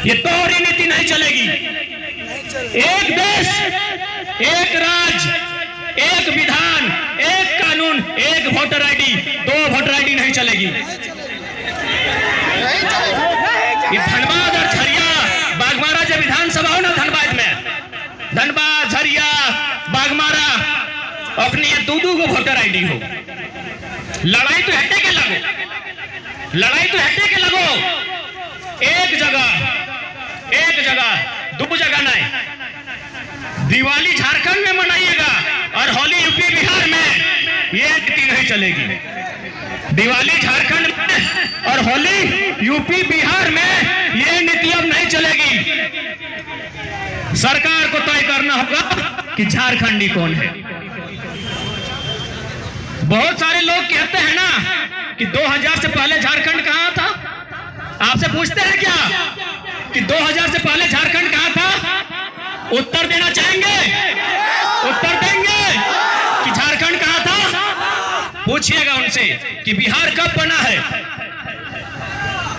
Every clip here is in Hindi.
ये दोहरी नीति नहीं चलेगी। एक देश, एक राज्य, एक विधान, एक कानून, एक वोटर आईडी, दो वोटर आईडी नहीं चलेगी। ये धनबाद और झरिया बागमारा जो विधानसभा हो ना, धनबाद में, धनबाद झरिया बागमारा अपनी ये दो को वोटर आईडी हो। लड़ाई तो हटे के लगो, लड़ाई तो हटे के लगो। एक जगह दो जगह नहीं। दिवाली झारखंड में मनाइएगा और होली यूपी बिहार में, ये नीति नहीं चलेगी। दिवाली झारखंड में और होली यूपी बिहार में ये नीति अब नहीं चलेगी। सरकार को तय करना होगा कि झारखंडी कौन है। बहुत सारे लोग कहते हैं ना कि 2000 से पहले झारखंड कहां था। आपसे पूछते हैं क्या कि 2000 से पहले झारखंड कहां था? उत्तर देना चाहेंगे? उत्तर देंगे कि झारखंड कहां था? पूछिएगा उनसे कि बिहार कब बना है?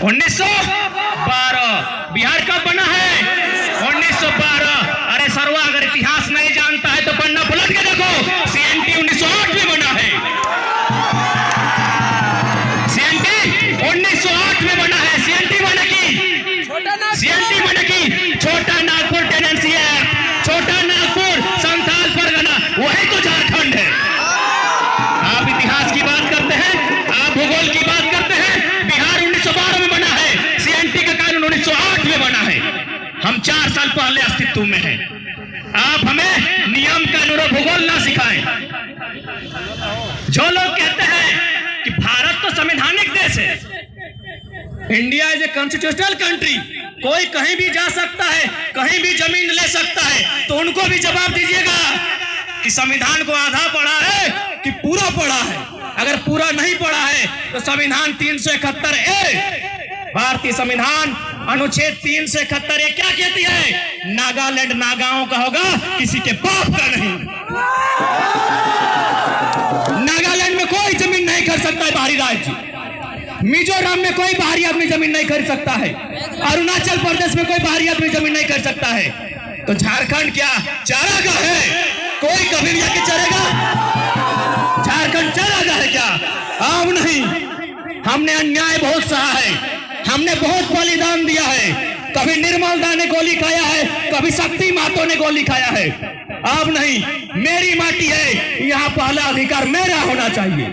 1912। बिहार कब बना है? 1912। अरे सरवा, अगर इतिहास नहीं जानता है तो पन्ना पलट के देखो। सीएनटी 1908 में बना है। सीएनटी 1908 में बना है। सीएनटी बने की छोटा नागपुर टेनेंसी एक्ट, छोटा नागपुर संथाल परगना, वही तो झारखंड है। आप इतिहास की बात करते हैं, आप भूगोल की बात करते हैं। बिहार 1912 में बना है, सीएनटी का कानून 1908 में बना है। हम 4 साल पहले अस्तित्व में हैं। आप हमें नियम कानून और भूगोल ना सिखाएं। जो लोग कहते हैं कि भारत तो संवैधानिक देश है, India is a constitutional country, कोई कहीं भी जा सकता है, कहीं भी जमीन ले सकता है, तो उनको भी जवाब दीजिएगा कि संविधान को आधा पढ़ा है कि पूरा पढ़ा है। अगर पूरा नहीं पढ़ा है तो संविधान 371A, भारतीय संविधान अनुच्छेद 371A क्या कहती है? नागालैंड नागाओं का होगा, किसी के बाप का नहीं। नागालैंड में कोई जमीन नहीं खरीद सकता है बाहरी राज्य। मिजोरम में कोई बाहरी आदमी जमीन नहीं खरीद सकता है। अरुणाचल प्रदेश में कोई बाहरी आदमी जमीन नहीं खरीद सकता है। तो झारखंड क्या चारागाह है? कोई कभी भी आके चलेगा? झारखंड चारागाह है क्या? अब नहीं। हमने अन्याय बहुत सहा है, हमने बहुत बलिदान दिया है। कभी निर्मल दा ने गोली खाया है, कभी शक्ति मातो ने गोली खाया है। अब नहीं, मेरी माटी है, यहाँ पहला अधिकार मेरा होना चाहिए।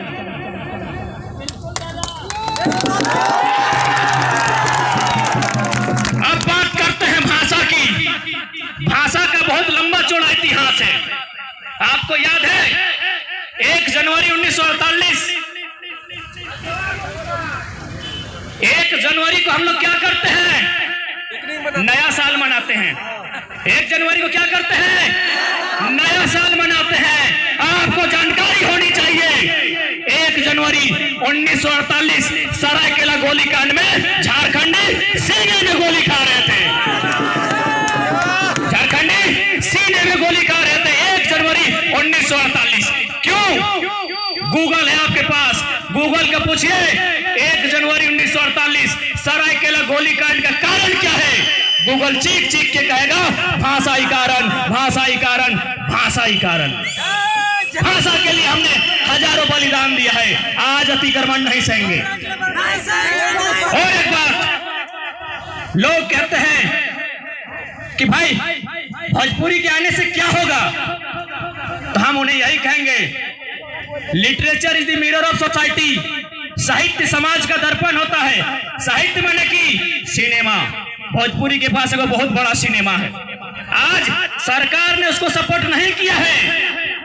अब बात करते हैं भाषा की। भाषा का बहुत लंबा चौड़ा इतिहास है। आपको याद है 1 जनवरी 1948, 1 जनवरी को हम लोग क्या करते हैं? नया साल मनाते हैं। 1 जनवरी को क्या करते हैं? नया साल मनाते हैं। आपको जानकारी होनी चाहिए, 1 जनवरी 1948 सरायकेला गोलीकांड में झारखंडी सीने में गोली खा रहे थे। झारखंडी सीने में गोली खा रहे थे 1 जनवरी 1948। क्यों? गूगल है आपके पास, गूगल का पूछिए 1 जनवरी 1948 सरायकेला गोलीकांड का कारण क्या है? गूगल चीख चीख के कहेगा भाषाई कारण, भाषाई कारण, भाषाई कारण। भाषा के लिए हमने हजारों बलिदान दिया है, आज अतिक्रमण नहीं सहेंगे। और एक बात, लोग कहते हैं कि भाई भोजपुरी के आने से क्या होगा, तो हम उन्हें यही कहेंगे, literature is the mirror of society. साहित्य समाज का दर्पण होता है। साहित्य माने कि सिनेमा, भोजपुरी के पास एक बहुत बड़ा सिनेमा है। आज सरकार ने उसको सपोर्ट नहीं किया है,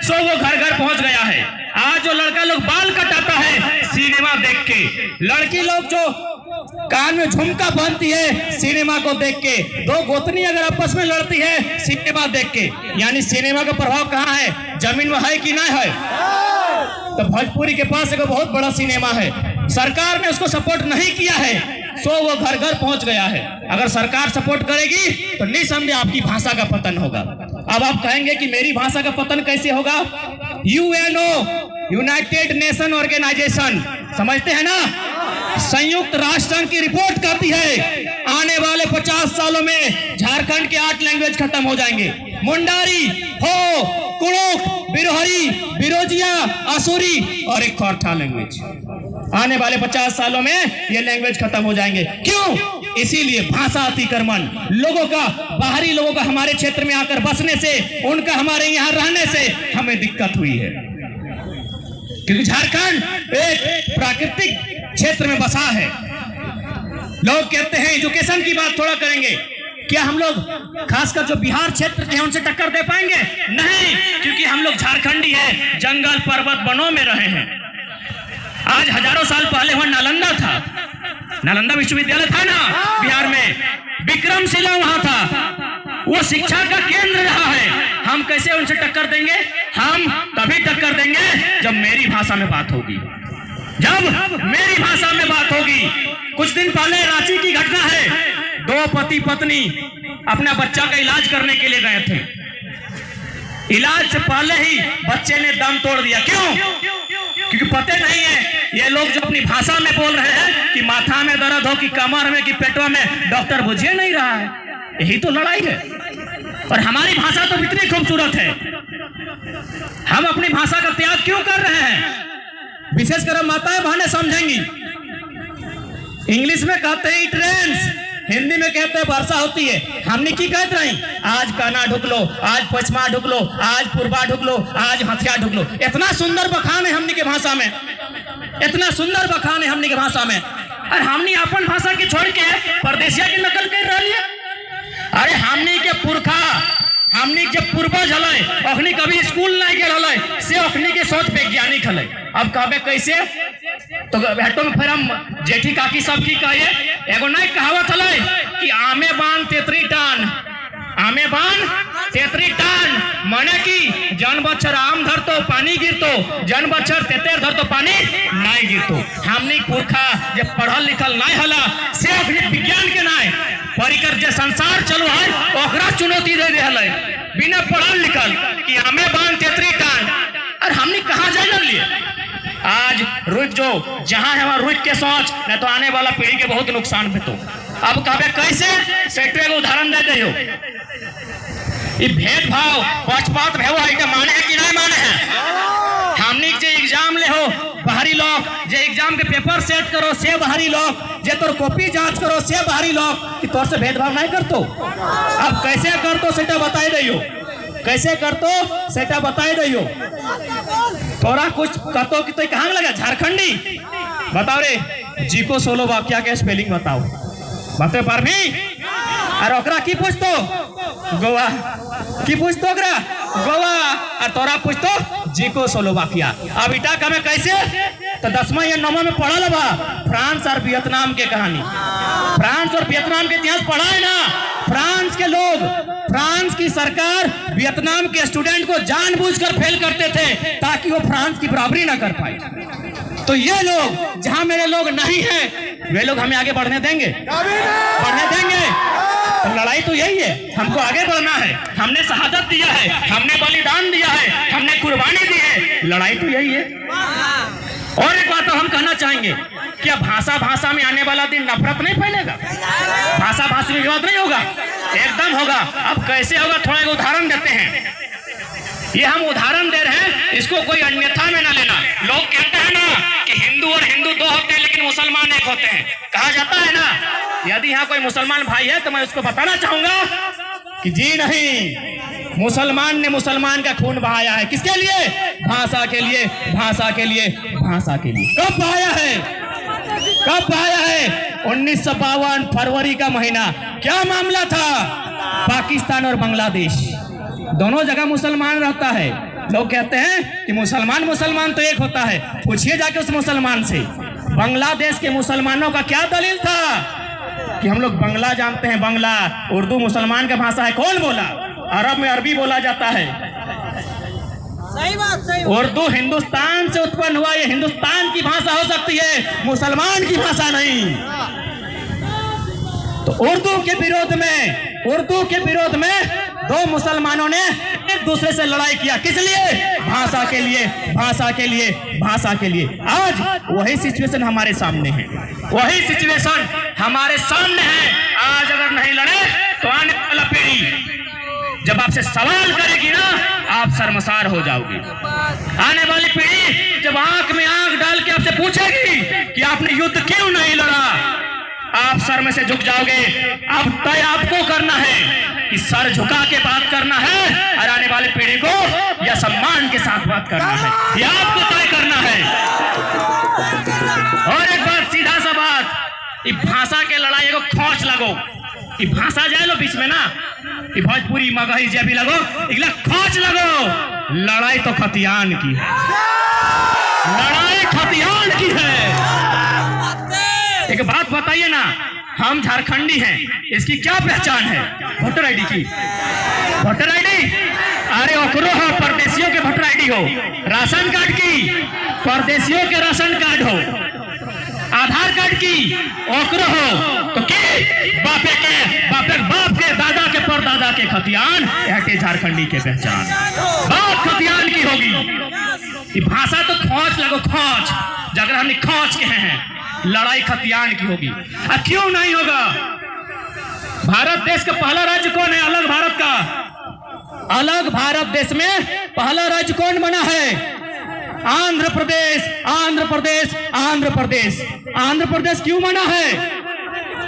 सो वो घर घर पहुंच गया है। आज जो लड़का लोग बाल कटाता है सिनेमा देख के, लड़की लोग जो कान में झुमका बांधती है सिनेमा को देख के, 2 गोतनी अगर आपस में लड़ती है सिनेमा देख के, यानी सिनेमा का प्रभाव कहाँ है? जमीन में है कि नहीं है? तो भोजपुरी के पास एक बहुत बड़ा सिनेमा है, सरकार ने उसको सपोर्ट नहीं किया है, सो वो घर घर पहुंच गया है। अगर सरकार सपोर्ट करेगी तो निसंदेह आपकी भाषा का पतन होगा। अब आप कहेंगे कि मेरी भाषा का पतन कैसे होगा? यूएनओ, यूनाइटेड नेशन ऑर्गेनाइजेशन, समझते हैं ना, संयुक्त राष्ट्र संघ की रिपोर्ट कहती है आने वाले 50 50 सालों में झारखंड के 8 लैंग्वेज खत्म हो जाएंगे। मुंडारी, हो, कुड़ुक, बिरोहरी, बिरोजिया, आसुरी और एक खोरठा लैंग्वेज। आने वाले 50 सालों में ये लैंग्वेज खत्म हो जाएंगे। क्यों? इसीलिए भाषा अतिक्रमण, लोगों का, बाहरी लोगों का हमारे क्षेत्र में आकर बसने से, उनका हमारे यहाँ रहने से हमें दिक्कत हुई है। क्योंकि झारखंड एक प्राकृतिक क्षेत्र में बसा है। लोग कहते हैं एजुकेशन की बात थोड़ा करेंगे, क्या हम लोग खासकर जो बिहार क्षेत्र के हैं उनसे टक्कर दे पाएंगे? नहीं, क्योंकि हम लोग झारखंडी हैं, जंगल पर्वत वनों में रहे हैं। आज हजारों साल पहले वहां नालंदा था, नालंदा विश्वविद्यालय था ना बिहार में, विक्रमशिला वहां था, वो शिक्षा का केंद्र रहा है। हम कैसे उनसे टक्कर देंगे? हम तभी टक्कर देंगे जब मेरी भाषा में बात होगी, जब मेरी भाषा में बात होगी। कुछ दिन पहले रांची की घटना है, 2 पति पत्नी अपना बच्चा का इलाज करने के लिए गए थे। इलाज से पहले ही बच्चे ने दम तोड़ दिया। क्यों? क्योंकि पता नहीं है ये लोग जो अपनी भाषा में बोल रहे हैं कि माथा में दर्द हो, कि कमर में, कि पेटवा में, डॉक्टर बुझे नहीं रहा है। यही तो लड़ाई है। और हमारी भाषा तो इतनी खूबसूरत है, हम अपनी भाषा का त्याग क्यों कर रहे हैं? विशेषकर हम माताएं बहनें समझेंगी। इंग्लिश में कहते हैं इट रेन्स, हिंदी में कहते हैं वर्षा होती है। हमने की कहते रही, आज काना ढुक लो, आज पश्चिमा ढुक लो, आज पूर्वा ढुक लो, आज हथिया ढुक लो। इतना सुंदर बखान है हमने के भाषा में, इतना सुंदर बखान है हमने के भाषा में। और हमने अपन भाषा की छोड़ के परदेशिया की नकल कर रही है। अरे हमने के पुरखा, हमने जब पूर्वज हल, अखनी कभी स्कूल नहीं गए से अखनी के सोच वैज्ञानिक हल। अब कहबे कैसे? तो भेटो में फिर हम जेठी काकी सब की कहिए, एगो नहीं कहावत हल कि आमे बांध तेतरी टान, आमे बांध तेतरी टान, माने कि जन बच्चर आम धर तो पानी गिरतो, जन बच्चर तेतर धर तो पानी नहीं गिरतो। हमने पुरखा जब पढ़ल लिखल नहीं हला से अखनी विज्ञान के नहीं परिकर जो संसार चलो है ओकरा चुनौती दे रहे बिना पढ़ल लिखल कि हमें बांध तेतरी टान। और हमने कहा जाए लिए आज रुक जो जहां है वहां रुक के सोच, नहीं तो आने वाला पीढ़ी के बहुत नुकसान भी। तो अब कहबे कैसे? सेटे को उदाहरण दे दे हो, ये भेदभाव पक्षपात माने है कि नहीं माने है? हमने जो एग्जाम ले हो बाहरी लोग, जो एग्जाम के पेपर सेट करो से बाहरी लोग, जे तोर कॉपी जांच करो से बाहरी लोग, कि तोर से भेदभाव नहीं करतो। अब कैसे करतो सेटा बताए दियो, कैसे करतो सेटा बताए दियो। तोरा कुछ कहतो कि तो कहाँ लगा झारखंडी? बताओ रे, जीको सोलो वाक्या के स्पेलिंग बताओ, बते पर भी। और ओकरा की पूछतो? गोवा की पूछतो? ओकरा गोवा। और तोरा पूछतो जीको सोलो वाक्या। अब इटा का में कैसे? तो 10वां या 9वां में पढ़ा लबा फ्रांस और वियतनाम के कहानी, फ्रांस और वियतनाम के इतिहास पढ़ा है ना। फ्रांस के लोग, फ्रांस की सरकार वियतनाम के स्टूडेंट को जानबूझकर फेल करते थे ताकि वो फ्रांस की बराबरी ना कर पाए। तो ये लोग, जहां मेरे लोग नहीं हैं, वे लोग हमें आगे बढ़ने देंगे? बढ़ने देंगे? तो लड़ाई तो यही है, हमको आगे बढ़ना है। हमने शहादत दिया है, हमने बलिदान दिया है, हमने कुर्बानी दी है, लड़ाई तो यही है। और एक बात तो हम कहना चाहेंगे, क्या भाषा में आने वाला दिन नफरत नहीं फैलेगा? भाषा में विवाद नहीं होगा? एकदम होगा। अब कैसे होगा? थोड़ा एक उदाहरण देते हैं। ये हम उदाहरण दे रहे हैं, इसको कोई अन्यथा में ना लेना। लोग कहते हैं ना कि हिंदू और हिंदू 2 होते हैं लेकिन मुसलमान 1 होते हैं, कहा जाता है ना। यदि यहाँ कोई मुसलमान भाई है तो मैं उसको बताना चाहूंगा कि जी नहीं, मुसलमान ने मुसलमान का खून बहाया है। किसके लिए? भाषा के लिए, भाषा के लिए, भाषा के लिए। कब बहाया है? कब बहाया है? 1952 फरवरी का महीना। क्या मामला था? पाकिस्तान और बांग्लादेश दोनों जगह मुसलमान रहता है। लोग कहते हैं कि मुसलमान तो एक होता है। पूछिए जाके उस मुसलमान से, बांग्लादेश के मुसलमानों का क्या दलील था कि हम लोग बांग्ला जानते हैं? बांग्ला उर्दू मुसलमान का भाषा है। कौन बोला? अरब में अरबी बोला जाता है। सही बात। उर्दू हिंदुस्तान से उत्पन्न हुआ, ये हिंदुस्तान की भाषा हो सकती है, मुसलमान की भाषा नहीं। तो उर्दू के विरोध में 2 मुसलमानों ने एक दूसरे से लड़ाई किया। किस लिए? भाषा के लिए, भाषा के लिए, भाषा के लिए। आज वही सिचुएशन हमारे सामने है, वही सिचुएशन हमारे सामने है। आज अगर नहीं लड़े आपसे सवाल करेगी ना, आप शर्मसार हो जाओगे। आने वाली पीढ़ी जब आंख में आंख डाल के आपसे पूछेगी कि आपने युद्ध क्यों नहीं लड़ा, आप सर में से झुक जाओगे। अब तय आपको करना है कि सर झुका के बात करना है और आने वाली पीढ़ी को या सम्मान के साथ बात करना है, ये आपको तय करना है। और एक बात, सीधा सा बात, ये भाषा के लड़ाई को खोच लगो, ये भाषा जाए लो बीच में ना, ये भोजपुरी मगही जे भी लगो, इगला खोच लगो। लड़ाई तो खतियान की है, लड़ाई खतियान की है। एक बात बताइए ना, हम झारखंडी हैं, इसकी क्या पहचान है? वोटर आईडी की, वोटर आईडी, अरे ओकरो हो, परदेशियों के वोटर आईडी हो, राशन कार्ड की, परदेशियों के राशन कार्ड हो, आधार कार्ड की ओकरो हो, तो के बापे के बाप के दादा के परदादा के खतियान ऐटे झारखंडी के पहचान, बात खतियान की होगी। ये भाषा तो खोच लगो, खोच, जगह हमने खोच के हैं, लड़ाई खतियान की होगी। क्यों नहीं होगा? भारत देश का पहला राज्य कौन है? अलग भारत का, अलग भारत देश में पहला राज्य कौन बना है? आंध्र प्रदेश, आंध्र प्रदेश, आंध्र प्रदेश। आंध्र प्रदेश क्यों बना है?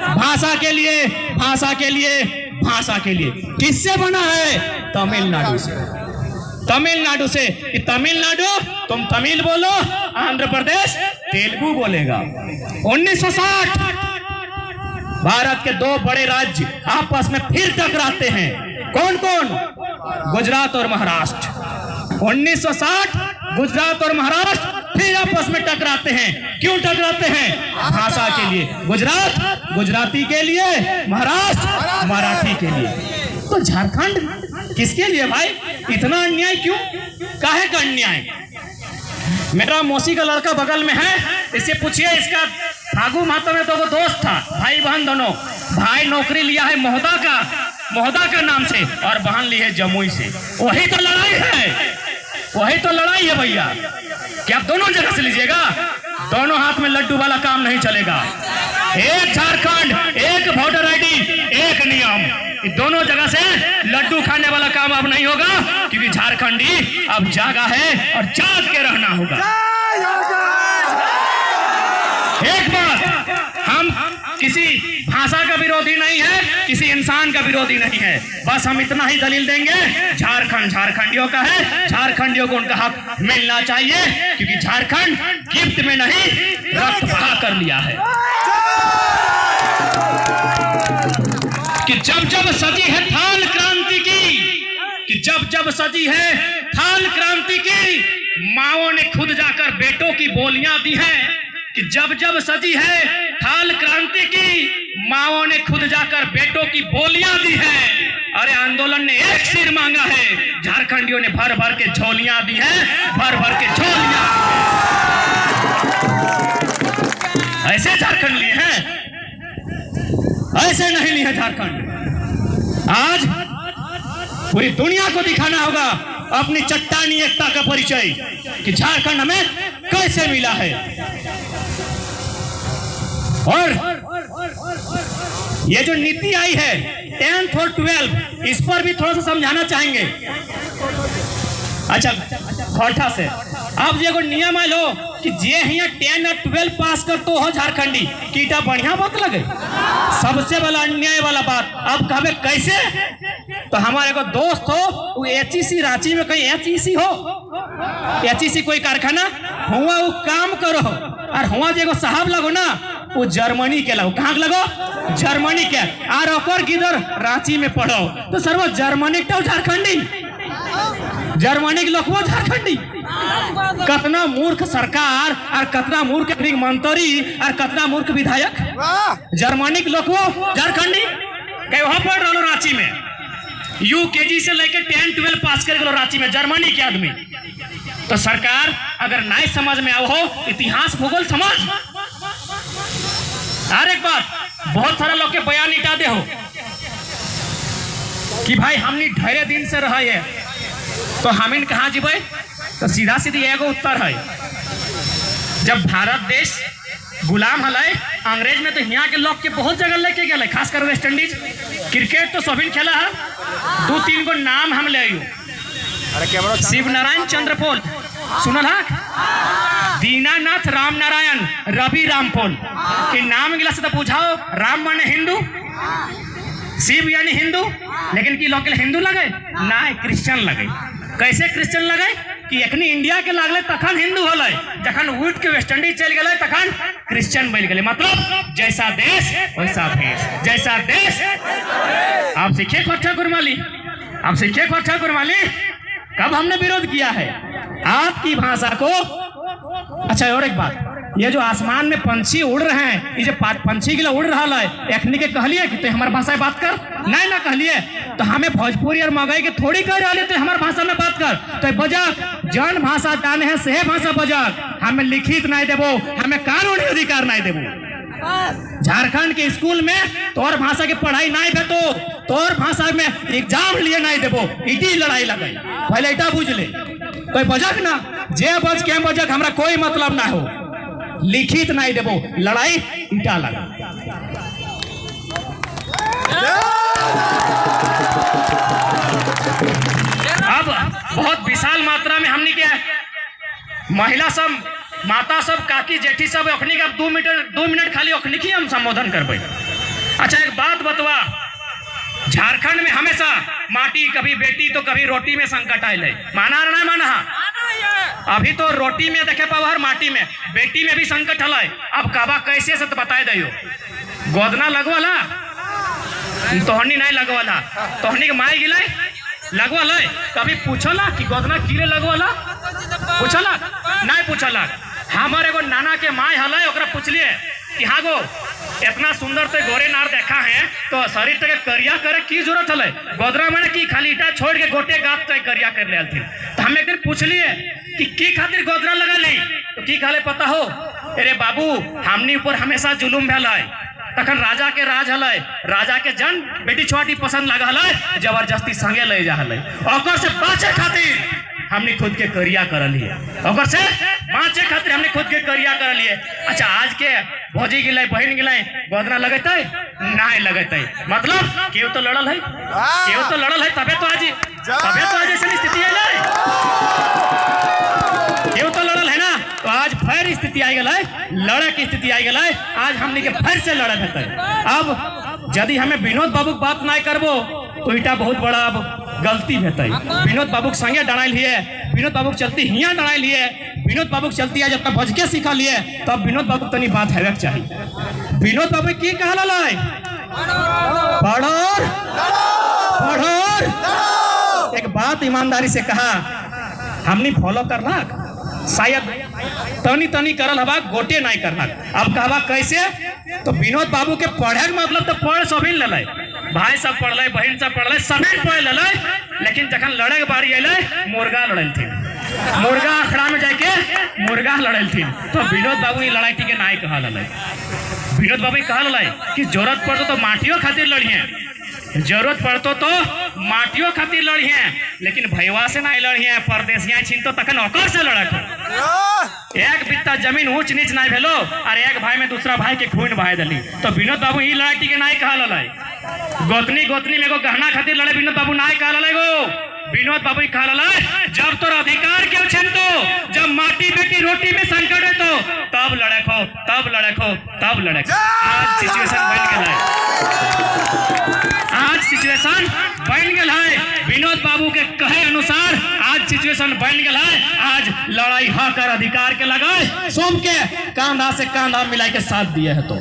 भाषा के लिए, भाषा के लिए, भाषा के लिए। किससे बना है? तमिलनाडु से, तमिलनाडु से। तमिलनाडु तुम तमिल बोलो, आंध्र प्रदेश तेलुगु बोलेगा। 1960 भारत के दो बड़े राज्य आपस में फिर टकराते हैं। कौन कौन? गुजरात और महाराष्ट्र। 1960 गुजरात और महाराष्ट्र फिर आपस में टकराते हैं। क्यों टकराते हैं? भाषा के लिए, गुजरात गुजराती के लिए, महाराष्ट्र मराठी के लिए। तो झारखंड किसके लिए भाई? इतना अन्याय क्यों? काहे का अन्याय? मेरा मौसी का लड़का बगल में है, इससे पूछिए, इसका फागू माता में तो वो दोस्त था, भाई बहन दोनों। भाई नौकरी लिया है मोहदा का नाम से, और बहन ली है जमुई से। वही तो लड़ाई है, वही तो लड़ाई है भैया। क्या आप दोनों जगह से लीजिएगा? दोनों हाथ में लड्डू वाला काम नहीं चलेगा। एक झारखंड, एक वोटर आईडी, एक नियम, दोनों जगह से लड्डू खाने वाला काम अब नहीं होगा, क्योंकि झारखंडी अब जागा है और जाग के रहना होगा। एक बात, हम किसी भाषा का विरोधी नहीं है, किसी इंसान का विरोधी नहीं है, बस हम इतना ही दलील देंगे, झारखंड झारखंडियों का है, झारखंडियों को उनका हक मिलना चाहिए, क्योंकि झारखंड गिफ्ट में नहीं, रक्त बहा कर लिया है। कि जब जब सजी है थाल क्रांति की, कि जब जब सजी है थाल क्रांति की, माओं ने खुद जाकर बेटों की बोलियां दी हैं। कि जब जब सजी है थाल क्रांति की, माओं ने खुद जाकर बेटों की बोलियां दी हैं। अरे आंदोलन ने एक सिर मांगा है, झारखंडियों ने भर भर के झोलियां दी हैं, भर भर के झोलियां। ऐसे झारखंड लिए हैं, ऐसे नहीं लिए झारखंड। आज पूरी दुनिया को दिखाना होगा अपनी चट्टानी एकता का परिचय, कि झारखंड हमें कैसे मिला है। और ये जो नीति आई है 10th और 12, इस पर भी थोड़ा सा समझाना चाहेंगे। अच्छा, खोटा से अब ये नियम आयल हो कि जे यहाँ 10 और 12 पास कर तो हो झारखंडी, कीटा बढ़िया बात लगे। सबसे बड़ा अन्याय वाला बात, अब कहबे कैसे? तो हमारे को दोस्त हो, वो HEC रांची में कहीं HEC हो, HEC कोई कारखाना हुआ, वो काम करो, और हुआ जो साहब लगो ना, वो जर्मनी के लगो। कहाँ लगो? जर्मनी के। और ओकर किधर? रांची में पढ़ो, तो सर्व जर्मनी तो झारखंडी, जर्मनी के लोग वो झारखंडी। कितना मूर्ख सरकार और कितना मूर्ख मंत्री और कितना मूर्ख विधायक, जर्मनी के लोग वो झारखंडी। वहां पढ़ रहा रांची में, UKG से लेकर 10-12 पास कर रांची में, जर्मनी के आदमी। तो सरकार अगर नहीं समझ में आओ हो, इतिहास भूगोल समझ। और एक बात, बहुत सारा लोग के बयान इटा दे हो कि भाई हमने ढेरे दिन से रहा है, तो हम इन कहाँ जीवे? तो सीधा सीधी एगो उत्तर है, जब भारत देश गुलाम हलै अंग्रेज में तो यहाँ के लोग के बहुत जगह लेके गए, खासकर वेस्ट इंडीज। क्रिकेट तो सभी खेला है, 2-3 गो नाम हम ले आयु। शिव नारायण चंद्र पोल सुनल है, दीनानाथ राम नारायण रवि रामपोल के नाम गिला से तो पूछाओ, राम माने हिंदू, शिव यानी हिंदू, लेकिन की लोग हिंदू लगे ना, क्रिश्चियन लगे। कैसे क्रिश्चियन लगे कि एखनी इंडिया के लागले तखन हिंदू होले, जखन उठ के वेस्ट इंडीज चल गए तखन क्रिश्चियन बन गए। मतलब जैसा देश वैसा भेष, जैसा देश। आप सीखे खोटा गुरमाली, आप सीखे खोटा गुरमाली। कब हमने विरोध किया है आपकी भाषा को? अच्छा और एक बात, ये जो आसमान में पंछी उड़ रहे हैं, ये जो पंछी के लिए उड़ रहा है, एखनी के कहलिए कि तो हमारे भाषा में बात कर, नहीं ना कहलिए तो हमें भोजपुरी और मगई के थोड़ी कह रहा है, तो हमारे भाषा में बात कर। तो बजक जन भाषा जाने हैं से भाषा बजक, हमें लिखित नहीं देबो, हमें कानूनी अधिकार नहीं देबो। झारखंड के स्कूल में तोर भाषा की पढ़ाई नहीं भेटो, तोर भाषा में एग्जाम लिए नहीं देबो, इटी लड़ाई लगे। पहले इटा बुझ ले, कोई बजक ना, जे बज के बजक हमरा कोई मतलब ना हो, लिखित नहीं देबो, लड़ाई इटा लगा। अब बहुत विशाल मात्रा में हमने क्या महिला सब, माता सब, काकी जेठी सब, अखनी का 2 मिनट खाली अखनी की हम संबोधन करबे। अच्छा एक बात बतवा, झारखंड में हमेशा माटी कभी बेटी तो कभी रोटी में संकट आये, माना ना माना? अभी तो रोटी में देखे पावा, हर माटी में, बेटी में भी संकट हल। अब काबा कैसे से तो बताए दियो, गोदना लगवाला तोहनी नहीं लगवाला, तोहनी के माई गिलाई लगवाला, कभी पूछला कि गोदना कीड़े लगवाला? पूछला नहीं पूछला। हमारे एगो नाना के माई हल, ओकरा पूछलिए कि हाँ गो इतना सुंदर से गोरे नार देखा है तो शरीर तक करिया करे की जरूरत हल? गोदरा मैंने की खाली ईटा छोड़ के गोटे गात तक करिया कर ले थी। तो हम एक दिन पूछलिए कि की खातिर गोदरा लगा ली, तो की खाले पता हो, अरे बाबू हमनी ऊपर हमेशा जुलूम भेल है, तखन राजा के राज हल, राजा के जन बेटी छोटी पसंद लगा हल, जबरदस्ती संगे ले जा हल, और से बाँचे खातिर हमने खुद के करिया कर लिए, और से बाँचे खातिर हमने खुद के करिया कर लिए। अच्छा आज के भौजी गिले बहन गिले गोदना लगते नहीं लगते, मतलब केव तो लड़ल है, केव तो लड़ल है, तबे तो आज ऐसी स्थिति है, केव तो लड़ल है ना, तो आज फिर स्थिति आई गई, लड़े की स्थिति आई गई, आज हमने के फिर से लड़े है। अब यदि हमें विनोद बाबू बात नहीं करबो तो इटा बहुत बड़ा अब गलती भेटै। विनोद बाबू के संगे डराइल लिए, विनोद बाबू के चलती हियाँ डराइल लिए, विनोद बाबू के चलती है जब तक भजके सीखा लिए, तब विनोद बाबू तनी बात हेवे चाहिए। विनोद बाबू की कहला लाई पढ़ोर पढ़ोर, एक बात ईमानदारी से कहा, हमने फॉलो करना, शायद तनी तनी करल हवा, गोटे नहीं करना। अब कहवा कैसे, तो विनोद बाबू के पढ़े मतलब तो पढ़ सभी ले, भाई सब पढ़ ले, बहन सब पढ़ ले, सभी पढ़ ले, लेकिन जखन लड़े के बारी अल मुर्गा लड़ल थी, मुर्गा अखड़ा में जाके मुर्गा लड़ल थी, तो विनोद बाबू ये लड़ाई थी के नहीं कहा लल। विनोद बाबू कहा लल कि जरूरत पड़तो तो माटियों खातिर लड़िए, जरूरत पड़तो तो माटियों खातिर लड़िए, लेकिन भैया से नहीं लड़िए, परदेसिया छीनतो तखन ओकर से लड़क। एक बित्ता जमीन ऊंच नीच नहीं भेलो और एक भाई में दूसरा भाई के खून बहा दिली, तो विनोद बाबू ये लड़ाई के नहीं कहा लल। गोतनी गोतनी में गहना खातिर लड़े विनोद बाबू नहीं कहा लल, विनोद बाबू कहा लल जब तोर अधिकार क्यों छीनतो, जब माटी बेटी रोटी में संकट है तो तब लड़को, तब लड़को, तब लड़को। आज सिचुएशन बन गया है, आज सिचुएशन बन गया है, विनोद बाबू के कहे अनुसार आज सिचुएशन बन गया है। आज लड़ाई हाकर अधिकार के लगाए, सबके कांधा से कांधा मिला के साथ दिए है, तो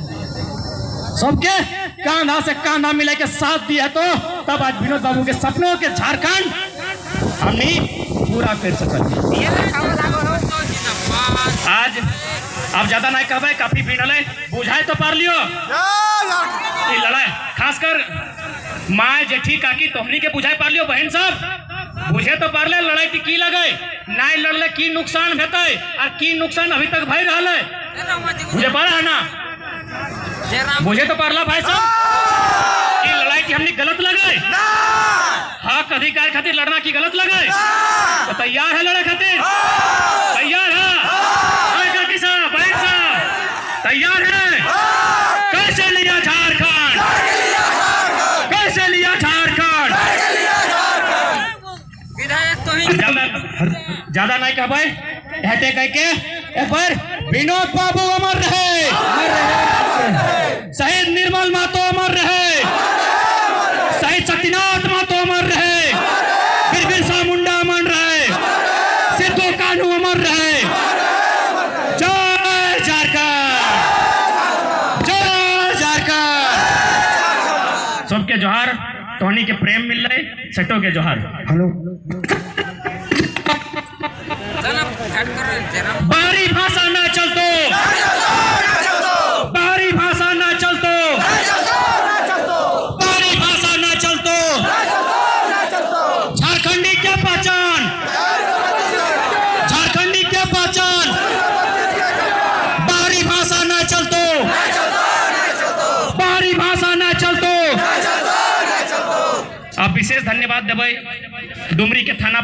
सबके कांधा से कांधा मिला के साथ दिए है, तो तब आज विनोद बाबू के सपनों के झारखंड हमने पूरा कर सकते। आज अब ज्यादा नहीं कहबे, काफी पीनले बुझाए तो पार लियो लड़ाई, खासकर माँ जेठी काकी तोहनी के बुझाए पार लियो, बहन सब बुझे तो पार ले, लड़ाई की लगे नहीं लड़ले की नुकसान भेटे और की नुकसान अभी तक भई रहा है, मुझे पता है ना, मुझे तो पारला भाई साहब की लड़ाई की हमने गलत लगे, हक अधिकार खातिर लड़ना की गलत लगे, तो तैयार है लड़े खातिर, तैयार है काकी साहब, बहन साहब तैयार है। ज्यादा नहीं कह भाई हेते कह के एक बार विनोद बाबू अमर रहे, शहीद निर्मल मातो अमर रहे, शहीद शक्तिनाथ मातो अमर रहे, फिर बिरसा मुंडा अमर रहे, सिद्धू कान्हू अमर रहे। जय झारखंड, जय झारखंड। सबके जोहार, टोनी के प्रेम मिल रहे, सेटो के जोहार। हेलो बाहरी भाषा ना चलतो, बाहरी भाषा ना चलतो, बाहरी भाषा ना चलतो। झारखंडी क्या पहचान, झारखंडी क्या पहचान, बाहरी भाषा ना चलतो, बाहरी भाषा ना चलतो। आप विशेष धन्यवाद देबै डुमरी के थाना